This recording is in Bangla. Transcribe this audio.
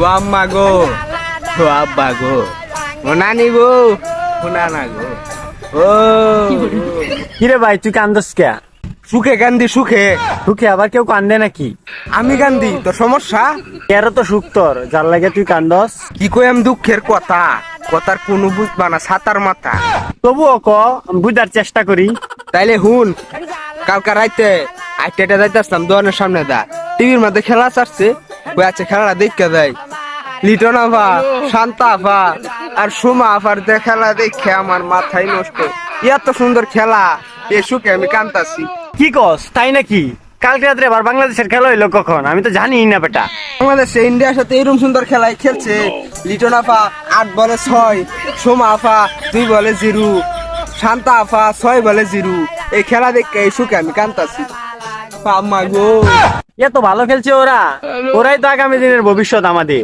ও আম্মা গো, ও আব্বা গো, ও নানি গো, ও নানা গো। ও কিরে ভাই তুই কান্দস কে? সুখে কান্দি সুখে। সুখে আবার কেউ কান্দে নাকি? আমি কান্দি তোর সমস্যা? এরও তো সুখ তোর, যার লাগে তুই কান্দস। কি কই আমি দুঃখের কথা, কথার কোনো বুঝবা না, ছাতার মাথা। তবুও ক, বুঝার চেষ্টা করি। তাইলে হুন, কালকা রাইতে আইটেটা যাইতাম দোকানের সামনে দা টিভির মধ্যে খেলা চাচ্ছে, ওই আছে খেলাটা দেখতে দেয়। লিটন আফা, শান্তা আফা আর সুমা আফার যে খেলা দেখে আমার মাথায় নষ্ট। এত সুন্দর খেলা, এ সুখে আমি কান্তাছি। কি কস তাই নাকি? কালকে রাত্রে আবার বাংলাদেশের খেলা হইলো কখন? আমি তো জানি না বেটা। বাংলাদেশে ইন্ডিয়ার সাথে এরকম সুন্দর খেলায় খেলছে। লিটন আফা 8 বলে 6, সোমা আফা 2 বলে 0, শান্তা আফা 6 বলে 0। এই খেলা দেখে এই সুখে আমি কান্তাছি। আম্মা গো, এত ভালো খেলছে ওরা, ওরাই তো আগামী দিনের ভবিষ্যৎ আমাদের।